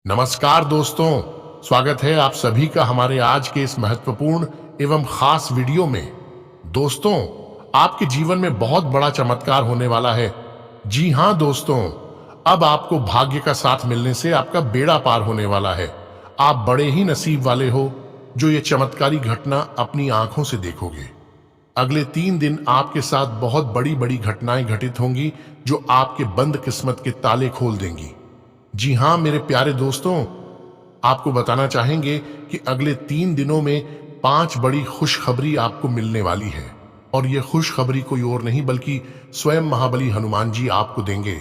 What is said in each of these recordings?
नमस्कार दोस्तों, स्वागत है आप सभी का हमारे आज के इस महत्वपूर्ण एवं खास वीडियो में। दोस्तों, आपके जीवन में बहुत बड़ा चमत्कार होने वाला है। जी हां दोस्तों, अब आपको भाग्य का साथ मिलने से आपका बेड़ा पार होने वाला है। आप बड़े ही नसीब वाले हो जो ये चमत्कारी घटना अपनी आंखों से देखोगे। अगले 3 दिन आपके साथ बहुत बड़ी बड़ी घटनाएं घटित होंगी जो आपके बंद किस्मत के ताले खोल देंगी। जी हां मेरे प्यारे दोस्तों, आपको बताना चाहेंगे कि अगले 3 दिनों में 5 बड़ी खुशखबरी आपको मिलने वाली है। और यह खुशखबरी कोई और नहीं बल्कि स्वयं महाबली हनुमान जी आपको देंगे।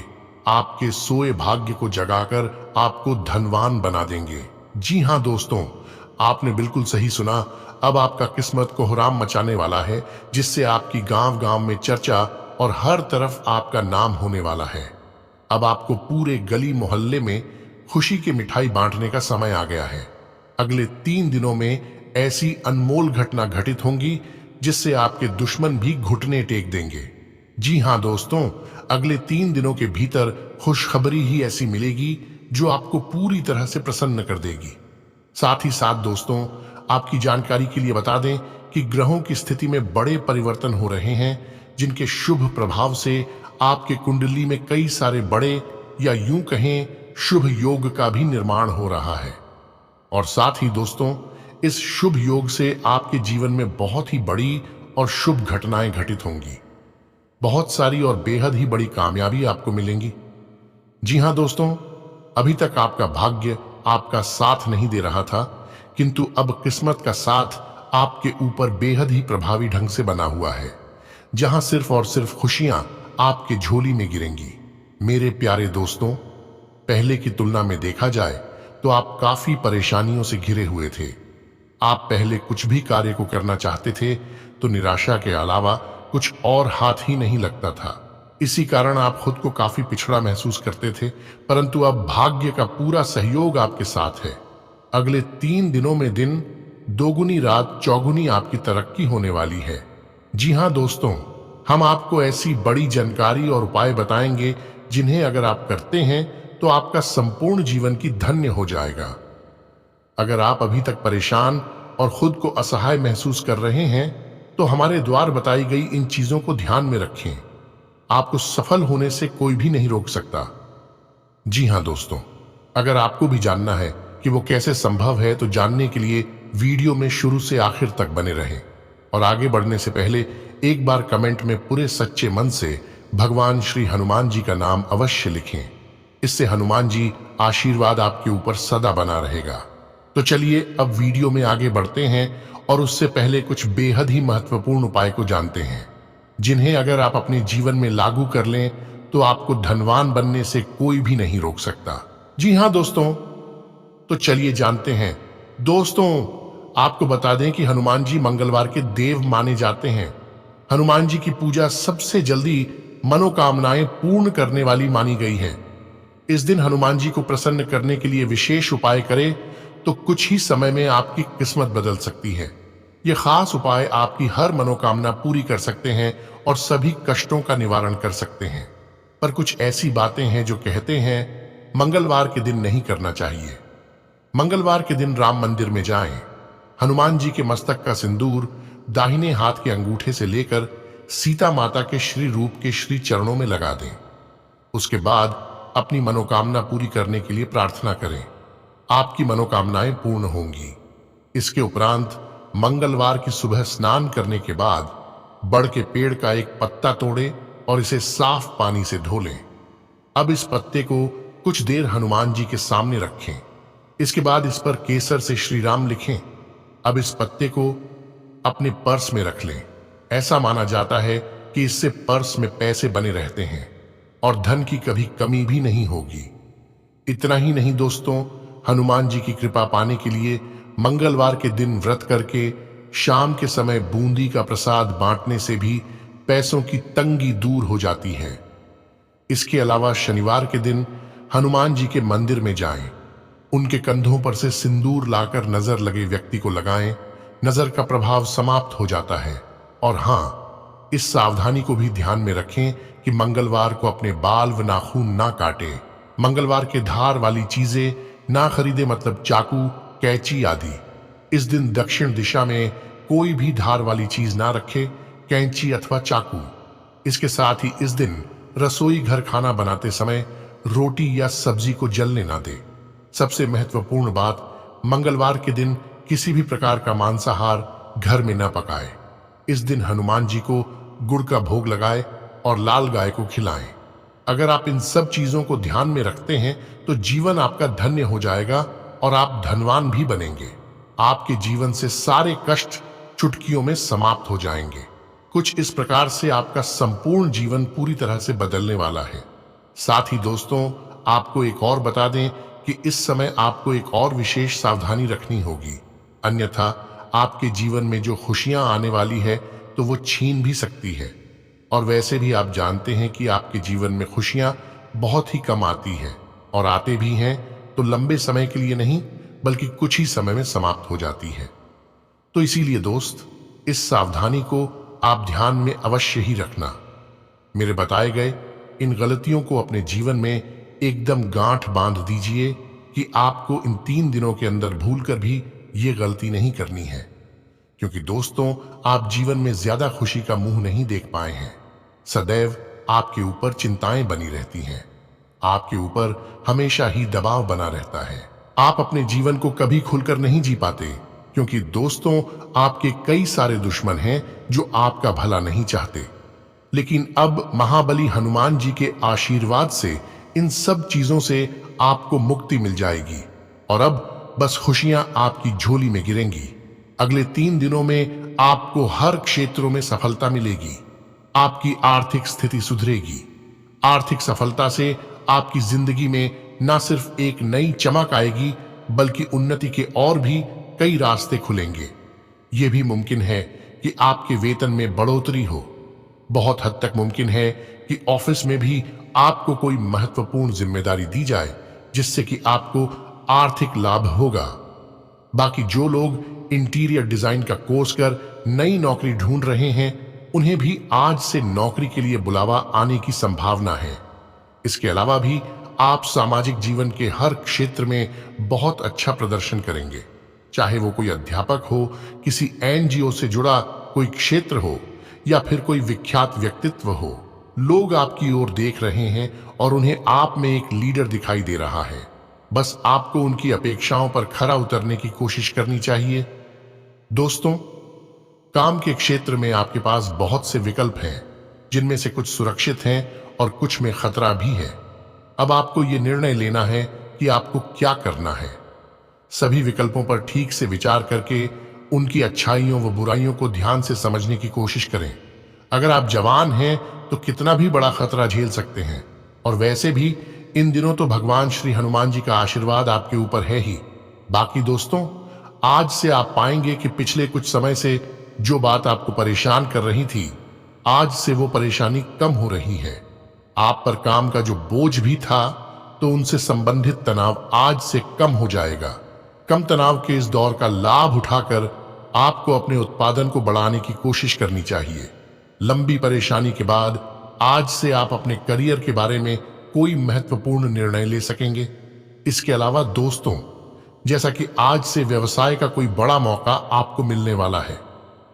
आपके सोए भाग्य को जगाकर आपको धनवान बना देंगे। जी हां दोस्तों, आपने बिल्कुल सही सुना। अब आपका किस्मत कोहराम मचाने वाला है, जिससे आपकी गांव गांव में चर्चा और हर तरफ आपका नाम होने वाला है। अब आपको पूरे गली मोहल्ले में खुशी की मिठाई बांटने का समय आ गया है। अगले 3 दिनों में ऐसी अनमोल घटना घटित होंगी जिससे आपके दुश्मन भी घुटने टेक देंगे। जी हां दोस्तों, अगले 3 दिनों के भीतर खुशखबरी ही ऐसी मिलेगी जो आपको पूरी तरह से प्रसन्न कर देगी। साथ ही साथ दोस्तों, आपकी जानकारी के लिए बता दें कि ग्रहों की स्थिति में बड़े परिवर्तन हो रहे हैं, जिनके शुभ प्रभाव से आपके कुंडली में कई सारे बड़े या यूं कहें शुभ योग का भी निर्माण हो रहा है। और साथ ही दोस्तों, इस शुभ योग से आपके जीवन में बहुत ही बड़ी और शुभ घटनाएं घटित होंगी। बहुत सारी और बेहद ही बड़ी कामयाबी आपको मिलेंगी। जी हां दोस्तों, अभी तक आपका भाग्य आपका साथ नहीं दे रहा था, किंतु अब किस्मत का साथ आपके ऊपर बेहद ही प्रभावी ढंग से बना हुआ है, जहां सिर्फ और सिर्फ खुशियां आपके झोली में गिरेंगी। मेरे प्यारे दोस्तों, पहले की तुलना में देखा जाए तो आप काफी परेशानियों से घिरे हुए थे। आप पहले कुछ भी कार्य को करना चाहते थे तो निराशा के अलावा कुछ और हाथ ही नहीं लगता था। इसी कारण आप खुद को काफी पिछड़ा महसूस करते थे, परंतु अब भाग्य का पूरा सहयोग आपके साथ है। अगले 3 दिनों में दिन दोगुनी रात चौगुनी आपकी तरक्की होने वाली है। जी हां दोस्तों, हम आपको ऐसी बड़ी जानकारी और उपाय बताएंगे जिन्हें अगर आप करते हैं तो आपका संपूर्ण जीवन की धन्य हो जाएगा। अगर आप अभी तक परेशान और खुद को असहाय महसूस कर रहे हैं तो हमारे द्वार बताई गई इन चीजों को ध्यान में रखें। आपको सफल होने से कोई भी नहीं रोक सकता। जी हां दोस्तों, अगर आपको भी जानना है कि वो कैसे संभव है तो जानने के लिए वीडियो में शुरू से आखिर तक बने रहें। और आगे बढ़ने से पहले एक बार कमेंट में पूरे सच्चे मन से भगवान श्री हनुमान जी का नाम अवश्य लिखें। इससे हनुमान जी आशीर्वाद आपके ऊपर सदा बना रहेगा। तो चलिए अब वीडियो में आगे बढ़ते हैं और उससे पहले कुछ बेहद ही महत्वपूर्ण उपाय को जानते हैं, जिन्हें अगर आप अपने जीवन में लागू कर लें तो आपको धनवान बनने से कोई भी नहीं रोक सकता। जी हां दोस्तों, तो चलिए जानते हैं। दोस्तों, आपको बता दें कि हनुमान जी मंगलवार के देव माने जाते हैं। हनुमान जी की पूजा सबसे जल्दी मनोकामनाएं पूर्ण करने वाली मानी गई है। इस दिन हनुमान जी को प्रसन्न करने के लिए विशेष उपाय करें तो कुछ ही समय में आपकी किस्मत बदल सकती है। ये खास उपाय आपकी हर मनोकामना पूरी कर सकते हैं और सभी कष्टों का निवारण कर सकते हैं। पर कुछ ऐसी बातें हैं जो कहते हैं मंगलवार के दिन नहीं करना चाहिए। मंगलवार के दिन राम मंदिर में जाएं, हनुमान जी के मस्तक का सिंदूर दाहिने हाथ के अंगूठे से लेकर सीता माता के श्री रूप के श्री चरणों में लगा दें। उसके बाद अपनी मनोकामना पूरी करने के लिए प्रार्थना करें। आपकी मनोकामनाएं पूर्ण होंगी। इसके उपरांत मंगलवार की सुबह स्नान करने के बाद बड़ के पेड़ का एक पत्ता तोड़ें और इसे साफ पानी से धो लें। अब इस पत्ते को कुछ देर हनुमान जी के सामने रखें। इसके बाद इस पर केसर से श्री राम लिखें। अब इस पत्ते को अपने पर्स में रख लें। ऐसा माना जाता है कि इससे पर्स में पैसे बने रहते हैं और धन की कभी कमी भी नहीं होगी। इतना ही नहीं दोस्तों, हनुमान जी की कृपा पाने के लिए मंगलवार के दिन व्रत करके शाम के समय बूंदी का प्रसाद बांटने से भी पैसों की तंगी दूर हो जाती है। इसके अलावा शनिवार के दिन हनुमान जी के मंदिर में जाएं। उनके कंधों पर से सिंदूर लाकर नजर लगे व्यक्ति को लगाएं। नजर का प्रभाव समाप्त हो जाता है। और हां, इस सावधानी को भी ध्यान में रखें कि मंगलवार को अपने बाल व नाखून ना काटें। मंगलवार के धार वाली चीजें ना खरीदे मतलब चाकू, कैंची आदि। इस दिन दक्षिण दिशा में कोई भी धार वाली चीज ना रखे, कैंची अथवा चाकू। इसके साथ ही इस दिन रसोई घर खाना बनाते समय रोटी या सब्जी को जलने ना दे। सबसे महत्वपूर्ण बात, मंगलवार के दिन किसी भी प्रकार का मांसाहार घर में न पकाए। इस दिन हनुमान जी को गुड़ का भोग लगाए और लाल गाय को खिलाएं। अगर आप इन सब चीजों को ध्यान में रखते हैं तो जीवन आपका धन्य हो जाएगा और आप धनवान भी बनेंगे। आपके जीवन से सारे कष्ट चुटकियों में समाप्त हो जाएंगे। कुछ इस प्रकार से आपका संपूर्ण जीवन पूरी तरह से बदलने वाला है। साथ ही दोस्तों, आपको एक और बता दें कि इस समय आपको एक और विशेष सावधानी रखनी होगी, अन्यथा आपके जीवन में जो खुशियां आने वाली है तो वो छीन भी सकती है। और वैसे भी आप जानते हैं कि आपके जीवन में खुशियां बहुत ही कम आती है, और आते भी हैं तो लंबे समय के लिए नहीं बल्कि कुछ ही समय में समाप्त हो जाती है। तो इसीलिए दोस्त, इस सावधानी को आप ध्यान में अवश्य ही रखना। मेरे बताए गए इन गलतियों को अपने जीवन में एकदम गांठ बांध दीजिए कि आपको इन 3 दिनों के अंदर भूलकर भी ये गलती नहीं करनी है। क्योंकि दोस्तों, आप जीवन में ज्यादा खुशी का मुंह नहीं देख पाए हैं। सदैव आपके ऊपर चिंताएं बनी रहती हैं, आपके ऊपर हमेशा ही दबाव बना रहता है। आप अपने जीवन को कभी खुलकर नहीं जी पाते, क्योंकि दोस्तों, आपके कई सारे दुश्मन हैं जो आपका भला नहीं चाहते। लेकिन अब महाबली हनुमान जी के आशीर्वाद से इन सब चीजों से आपको मुक्ति मिल जाएगी और अब बस खुशियां आपकी झोली में गिरेंगी। अगले 3 दिनों में आपको हर क्षेत्रों में सफलता मिलेगी। आपकी आर्थिक स्थिति सुधरेगी। आर्थिक सफलता से आपकी जिंदगी में न सिर्फ एक नई चमक आएगी बल्कि उन्नति के और भी कई रास्ते खुलेंगे। यह भी मुमकिन है कि आपके वेतन में बढ़ोतरी हो। बहुत हद तक मुमकिन है कि ऑफिस में भी आपको कोई महत्वपूर्ण जिम्मेदारी दी जाए जिससे कि आपको आर्थिक लाभ होगा। बाकी जो लोग इंटीरियर डिजाइन का कोर्स कर नई नौकरी ढूंढ रहे हैं, उन्हें भी आज से नौकरी के लिए बुलावा आने की संभावना है। इसके अलावा भी आप सामाजिक जीवन के हर क्षेत्र में बहुत अच्छा प्रदर्शन करेंगे, चाहे वो कोई अध्यापक हो, किसी एनजीओ से जुड़ा कोई क्षेत्र हो या फिर कोई विख्यात व्यक्तित्व हो। लोग आपकी ओर देख रहे हैं और उन्हें आप में एक लीडर दिखाई दे रहा है। बस आपको उनकी अपेक्षाओं पर खरा उतरने की कोशिश करनी चाहिए। दोस्तों, काम के क्षेत्र में आपके पास बहुत से विकल्प हैं, जिनमें से कुछ सुरक्षित हैं और कुछ में खतरा भी है। अब आपको यह निर्णय लेना है कि आपको क्या करना है। सभी विकल्पों पर ठीक से विचार करके उनकी अच्छाइयों व बुराइयों को ध्यान से समझने की कोशिश करें। अगर आप जवान हैं तो कितना भी बड़ा खतरा झेल सकते हैं, और वैसे भी इन दिनों तो भगवान श्री हनुमान जी का आशीर्वाद आपके ऊपर है ही। बाकी दोस्तों, आज से आप पाएंगे कि पिछले कुछ समय से जो बात आपको परेशान कर रही थी, आज से वो परेशानी कम हो रही है। आप पर काम का जो बोझ भी था, तो उनसे संबंधित तनाव आज से कम हो जाएगा। कम तनाव के इस दौर का लाभ उठाकर आपको अपने उत्पादन को बढ़ाने की कोशिश करनी चाहिए। लंबी परेशानी के बाद आज से आप अपने करियर के बारे में कोई महत्वपूर्ण निर्णय ले सकेंगे। इसके अलावा दोस्तों, जैसा कि आज से व्यवसाय का कोई बड़ा मौका आपको मिलने वाला है,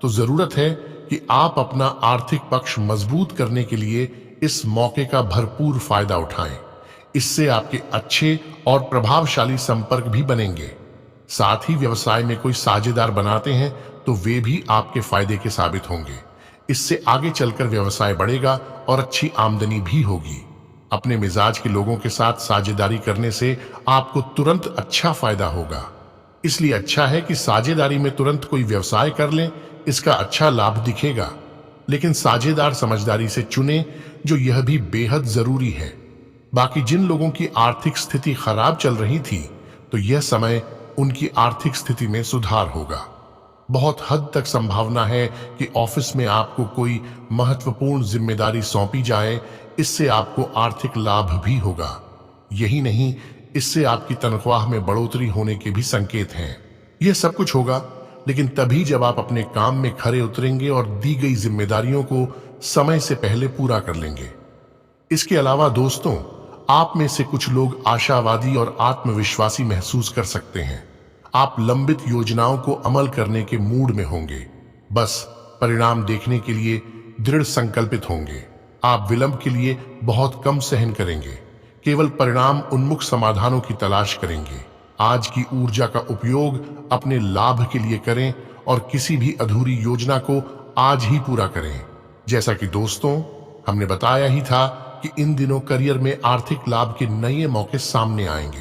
तो जरूरत है कि आप अपना आर्थिक पक्ष मजबूत करने के लिए इस मौके का भरपूर फायदा उठाएं। इससे आपके अच्छे और प्रभावशाली संपर्क भी बनेंगे। साथ ही व्यवसाय में कोई साझेदार बनाते हैं तो वे भी आपके फायदे के साबित होंगे। इससे आगे चलकर व्यवसाय बढ़ेगा और अच्छी आमदनी भी होगी। अपने मिजाज के लोगों के साथ साझेदारी करने से आपको तुरंत अच्छा फायदा होगा। इसलिए अच्छा है कि साझेदारी में तुरंत कोई व्यवसाय कर लें, इसका अच्छा लाभ दिखेगा। लेकिन साझेदार समझदारी से चुने, जो यह भी बेहद जरूरी है। बाकी जिन लोगों की आर्थिक स्थिति खराब चल रही थी, तो यह समय उनकी आर्थिक स्थिति में सुधार होगा। बहुत हद तक संभावना है कि ऑफिस में आपको कोई महत्वपूर्ण जिम्मेदारी सौंपी जाए। इससे आपको आर्थिक लाभ भी होगा। यही नहीं, इससे आपकी तनख्वाह में बढ़ोतरी होने के भी संकेत हैं। यह सब कुछ होगा, लेकिन तभी जब आप अपने काम में खरे उतरेंगे और दी गई जिम्मेदारियों को समय से पहले पूरा कर लेंगे। इसके अलावा दोस्तों, आप में से कुछ लोग आशावादी और आत्मविश्वासी महसूस कर सकते हैं। आप लंबित योजनाओं को अमल करने के मूड में होंगे, बस परिणाम देखने के लिए दृढ़ संकल्पित होंगे। आप विलंब के लिए बहुत कम सहन करेंगे, केवल परिणाम उन्मुख समाधानों की तलाश करेंगे। आज की ऊर्जा का उपयोग अपने लाभ के लिए करें और किसी भी अधूरी योजना को आज ही पूरा करें। जैसा कि दोस्तों हमने बताया ही था कि इन दिनों करियर में आर्थिक लाभ के नए मौके सामने आएंगे,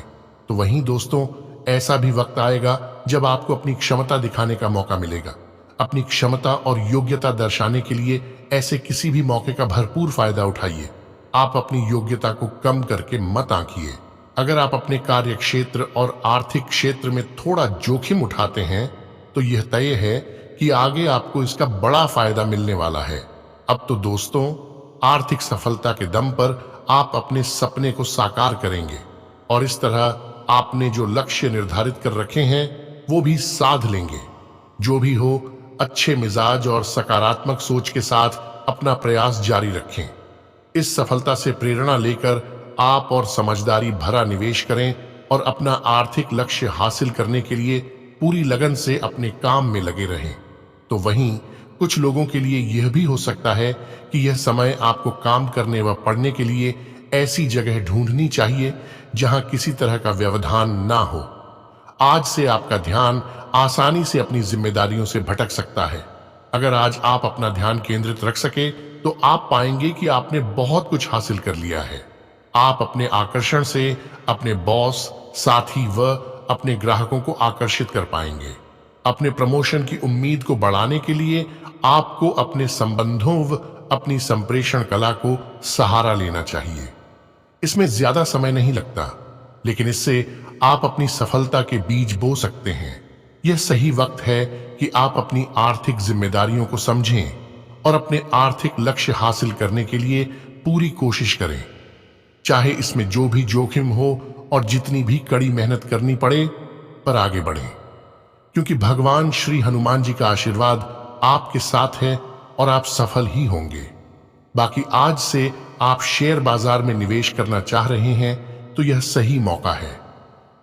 तो वहीं दोस्तों ऐसा भी वक्त आएगा जब आपको अपनी क्षमता दिखाने का मौका मिलेगा। अपनी क्षमता और योग्यता दर्शाने के लिए ऐसे किसी भी मौके का भरपूर फायदा उठाइए। आप अपनी योग्यता को कम करके मत आंकिए। अगर आप अपने कार्य क्षेत्र और आर्थिक क्षेत्र में थोड़ा जोखिम उठाते हैं तो यह तय है कि आगे आपको इसका बड़ा फायदा मिलने वाला है। अब तो दोस्तों आर्थिक सफलता के दम पर आप अपने सपने को साकार करेंगे और इस तरह आपने जो लक्ष्य निर्धारित कर रखे हैं वो भी साध लेंगे। जो भी हो, अच्छे मिजाज और सकारात्मक सोच के साथ अपना प्रयास जारी रखें। इस सफलता से प्रेरणा लेकर आप और समझदारी भरा निवेश करें और अपना आर्थिक लक्ष्य हासिल करने के लिए पूरी लगन से अपने काम में लगे रहें। तो वहीं कुछ लोगों के लिए यह भी हो सकता है कि यह समय आपको काम करने व पढ़ने के लिए ऐसी जगह ढूंढनी चाहिए जहां किसी तरह का व्यवधान ना हो। आज से आपका ध्यान आसानी से अपनी जिम्मेदारियों से भटक सकता है। अगर आज आप अपना ध्यान केंद्रित रख सके तो आप पाएंगे कि आपने बहुत कुछ हासिल कर लिया है। आप अपने आकर्षण से अपने बॉस, साथी व अपने ग्राहकों को आकर्षित कर पाएंगे। अपने प्रमोशन की उम्मीद को बढ़ाने के लिए आपको अपने संबंधों व अपनी संप्रेषण कला को सहारा लेना चाहिए। इसमें ज्यादा समय नहीं लगता, लेकिन इससे आप अपनी सफलता के बीज बो सकते हैं। यह सही वक्त है कि आप अपनी आर्थिक जिम्मेदारियों को समझें और अपने आर्थिक लक्ष्य हासिल करने के लिए पूरी कोशिश करें, चाहे इसमें जो भी जोखिम हो और जितनी भी कड़ी मेहनत करनी पड़े, पर आगे बढ़ें, क्योंकि भगवान श्री हनुमान जी का आशीर्वाद आपके साथ है और आप सफल ही होंगे। बाकी आज से आप शेयर बाजार में निवेश करना चाह रहे हैं तो यह सही मौका है।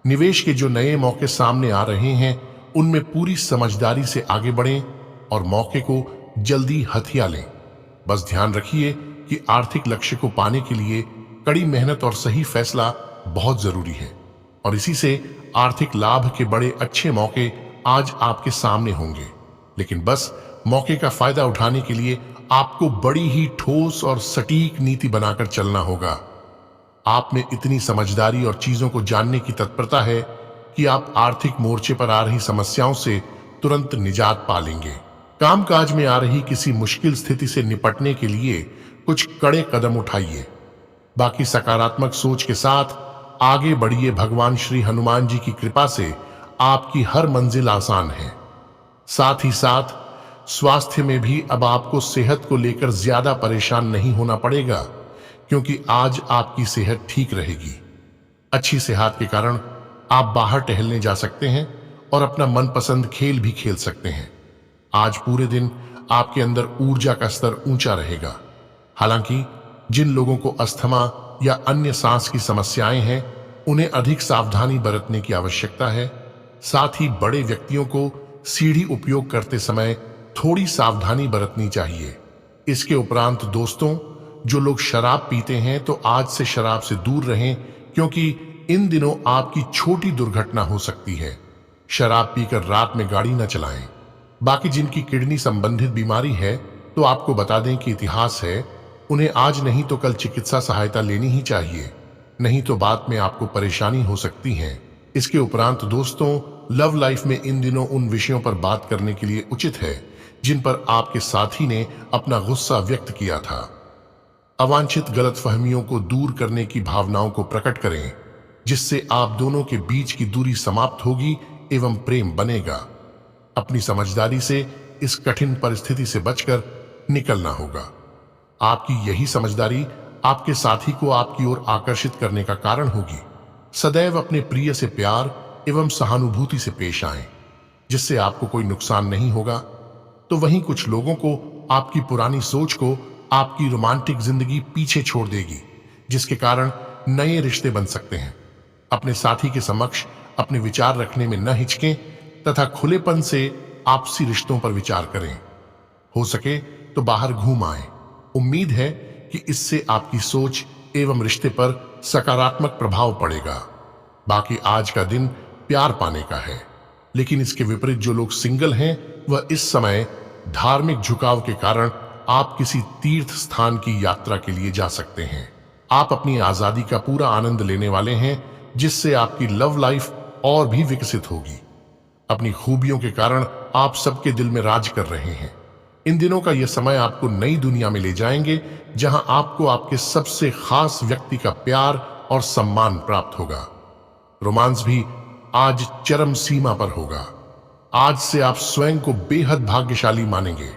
निवेश के जो नए मौके सामने आ रहे हैं उनमें पूरी समझदारी से आगे बढ़ें और मौके को जल्दी हथिया लें। बस ध्यान रखिए कि आर्थिक लक्ष्य को पाने के लिए कड़ी मेहनत और सही फैसला बहुत जरूरी है और इसी से आर्थिक लाभ के बड़े अच्छे मौके आज आपके सामने होंगे। लेकिन बस मौके का फायदा उठाने के लिए आपको बड़ी ही ठोस और सटीक नीति बनाकर चलना होगा। आप में इतनी समझदारी और चीजों को जानने की तत्परता है कि आप आर्थिक मोर्चे पर आ रही समस्याओं से तुरंत निजात पा लेंगे। कामकाज में आ रही किसी मुश्किल स्थिति से निपटने के लिए कुछ कड़े कदम उठाइए। बाकी सकारात्मक सोच के साथ आगे बढ़िए। भगवान श्री हनुमान जी की कृपा से आपकी हर मंजिल आसान है। साथ ही साथ स्वास्थ्य में भी अब आपको सेहत को लेकर ज्यादा परेशान नहीं होना पड़ेगा, क्योंकि आज आपकी सेहत ठीक रहेगी। अच्छी सेहत के कारण आप बाहर टहलने जा सकते हैं और अपना मनपसंद खेल भी खेल सकते हैं। आज पूरे दिन आपके अंदर ऊर्जा का स्तर ऊंचा रहेगा। हालांकि जिन लोगों को अस्थमा या अन्य सांस की समस्याएं हैं उन्हें अधिक सावधानी बरतने की आवश्यकता है। साथ ही बड़े व्यक्तियों को सीढ़ी उपयोग करते समय थोड़ी सावधानी बरतनी चाहिए। इसके उपरांत दोस्तों, जो लोग शराब पीते हैं तो आज से शराब से दूर रहें, क्योंकि इन दिनों आपकी छोटी दुर्घटना हो सकती है। शराब पीकर रात में गाड़ी न चलाएं। बाकी जिनकी किडनी संबंधित बीमारी है तो आपको बता दें कि इतिहास है, उन्हें आज नहीं तो कल चिकित्सा सहायता लेनी ही चाहिए, नहीं तो बाद में आपको परेशानी हो सकती है। इसके उपरांत दोस्तों, लव लाइफ में इन दिनों उन विषयों पर बात करने के लिए उचित है जिन पर आपके साथी ने अपना गुस्सा व्यक्त किया था। अवांछित गलतफहमियों को दूर करने की भावनाओं को प्रकट करें, जिससे आप दोनों के बीच की दूरी समाप्त होगी एवं प्रेम बनेगा। अपनी समझदारी से इस कठिन परिस्थिति से बचकर निकलना होगा। आपकी यही समझदारी आपके साथी को आपकी ओर आकर्षित करने का कारण होगी। सदैव अपने प्रिय से प्यार एवं सहानुभूति से पेश आएं, जिससे आपको कोई नुकसान नहीं होगा। तो वहीं कुछ लोगों को आपकी पुरानी सोच को आपकी रोमांटिक जिंदगी पीछे छोड़ देगी, जिसके कारण नए रिश्ते बन सकते हैं। अपने साथी के समक्ष अपने विचार रखने में न हिचकें तथा खुलेपन से आपसी रिश्तों पर विचार करें। हो सके तो बाहर घूम आए। उम्मीद है कि इससे आपकी सोच एवं रिश्ते पर सकारात्मक प्रभाव पड़ेगा। बाकी आज का दिन प्यार पाने का है, लेकिन इसके विपरीत जो लोग सिंगल हैं वह इस समय धार्मिक झुकाव के कारण आप किसी तीर्थ स्थान की यात्रा के लिए जा सकते हैं। आप अपनी आजादी का पूरा आनंद लेने वाले हैं, जिससे आपकी लव लाइफ और भी विकसित होगी। अपनी खूबियों के कारण आप सबके दिल में राज कर रहे हैं। इन दिनों का यह समय आपको नई दुनिया में ले जाएंगे, जहां आपको आपके सबसे खास व्यक्ति का प्यार और सम्मान प्राप्त होगा। रोमांस भी आज चरम सीमा पर होगा। आज से आप स्वयं को बेहद भाग्यशाली मानेंगे।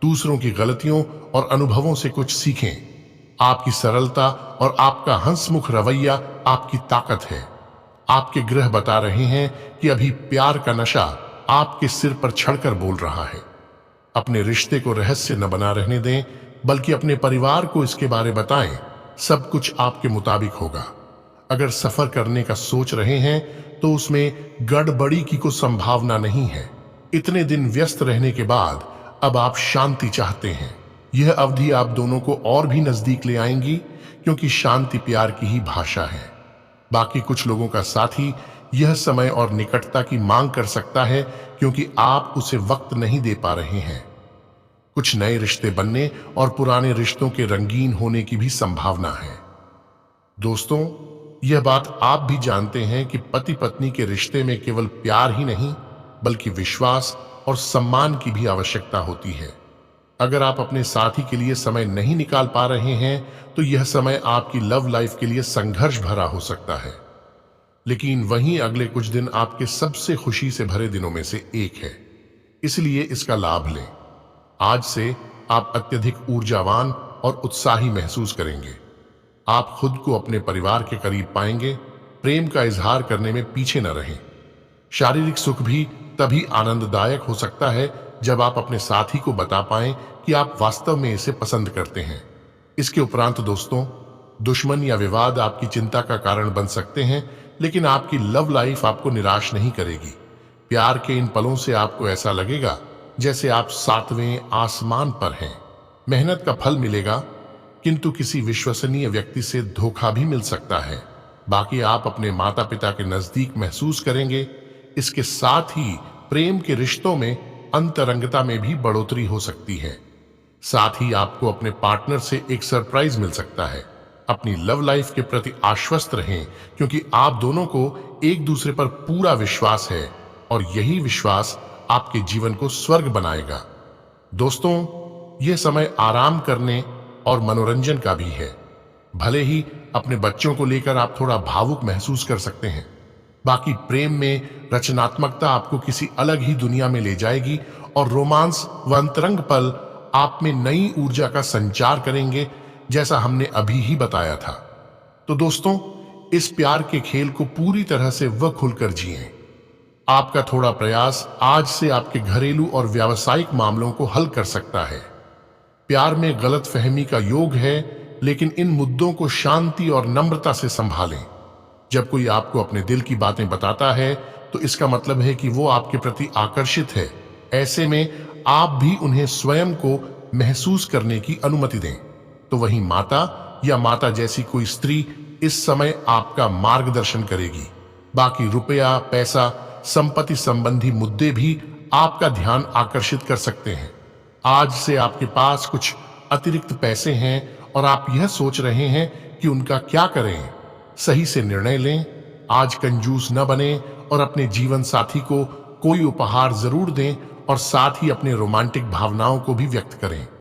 दूसरों की गलतियों और अनुभवों से कुछ सीखें। आपकी सरलता और आपका हंसमुख रवैया आपकी ताकत है। आपके ग्रह बता रहे हैं कि अभी प्यार का नशा आपके सिर पर चढ़कर बोल रहा है। अपने रिश्ते को रहस्य न बना रहने दें, बल्कि अपने परिवार को इसके बारे बताएं। सब कुछ आपके मुताबिक होगा। अगर सफर करने का सोच रहे हैं तो उसमें गड़बड़ी की कोई संभावना नहीं है। इतने दिन व्यस्त रहने के बाद अब आप शांति चाहते हैं। यह अवधि आप दोनों को और भी नजदीक ले आएंगी, क्योंकि शांति प्यार की ही भाषा है। बाकी कुछ लोगों का साथी यह समय और निकटता की मांग कर सकता है, क्योंकि आप उसे वक्त नहीं दे पा रहे हैं। कुछ नए रिश्ते बनने और पुराने रिश्तों के रंगीन होने की भी संभावना है। दोस्तों, यह बात आप भी जानते हैं कि पति पत्नी के रिश्ते में केवल प्यार ही नहीं, बल्कि विश्वास और सम्मान की भी आवश्यकता होती है। अगर आप अपने साथी के लिए समय नहीं निकाल पा रहे हैं तो यह समय आपकी लव लाइफ के लिए संघर्ष भरा हो सकता है। लेकिन वहीं अगले कुछ दिन आपके सबसे खुशी से भरे दिनों में से एक है, इसलिए इसका लाभ लें। आज से आप अत्यधिक ऊर्जावान और उत्साही महसूस करेंगे। आप खुद को अपने परिवार के करीब पाएंगे। प्रेम का इजहार करने में पीछे न रहें। शारीरिक सुख भी तभी आनंददायक हो सकता है जब आप अपने साथी को बता पाएं कि आप वास्तव में इसे पसंद करते हैं। इसके उपरांत दोस्तों, दुश्मन या विवाद आपकी चिंता का कारण बन सकते हैं, लेकिन आपकी लव लाइफ आपको निराश नहीं करेगी। प्यार के इन पलों से आपको ऐसा लगेगा जैसे आप 7वें आसमान पर हैं। मेहनत का फल मिलेगा, किंतु किसी विश्वसनीय व्यक्ति से धोखा भी मिल सकता है। बाकी आप अपने माता पिता के नजदीक महसूस करेंगे। इसके साथ ही प्रेम के रिश्तों में अंतरंगता में भी बढ़ोतरी हो सकती है। साथ ही आपको अपने पार्टनर से एक सरप्राइज मिल सकता है। अपनी लव लाइफ के प्रति आश्वस्त रहें, क्योंकि आप दोनों को एक दूसरे पर पूरा विश्वास है और यही विश्वास आपके जीवन को स्वर्ग बनाएगा। दोस्तों, यह समय आराम करने और मनोरंजन का भी है। भले ही अपने बच्चों को लेकर आप थोड़ा भावुक महसूस कर सकते हैं, बाकी प्रेम में रचनात्मकता आपको किसी अलग ही दुनिया में ले जाएगी और रोमांस व अंतरंग पल आप में नई ऊर्जा का संचार करेंगे, जैसा हमने अभी ही बताया था। तो दोस्तों, इस प्यार के खेल को पूरी तरह से वह खुलकर जिएं। आपका थोड़ा प्रयास आज से आपके घरेलू और व्यावसायिक मामलों को हल कर सकता है। प्यार में गलतफहमी का योग है, लेकिन इन मुद्दों को शांति और नम्रता से संभालें। जब कोई आपको अपने दिल की बातें बताता है तो इसका मतलब है कि वो आपके प्रति आकर्षित है। ऐसे में आप भी उन्हें स्वयं को महसूस करने की अनुमति दें। तो वहीं माता या माता जैसी कोई स्त्री इस समय आपका मार्गदर्शन करेगी। बाकी रुपया, पैसा, संपत्ति संबंधी मुद्दे भी आपका ध्यान आकर्षित कर सकते हैं। आज से आपके पास कुछ अतिरिक्त पैसे हैं और आप यह सोच रहे हैं कि उनका क्या करें। सही से निर्णय लें। आज कंजूस न बने और अपने जीवन साथी को कोई उपहार जरूर दें और साथ ही अपने रोमांटिक भावनाओं को भी व्यक्त करें।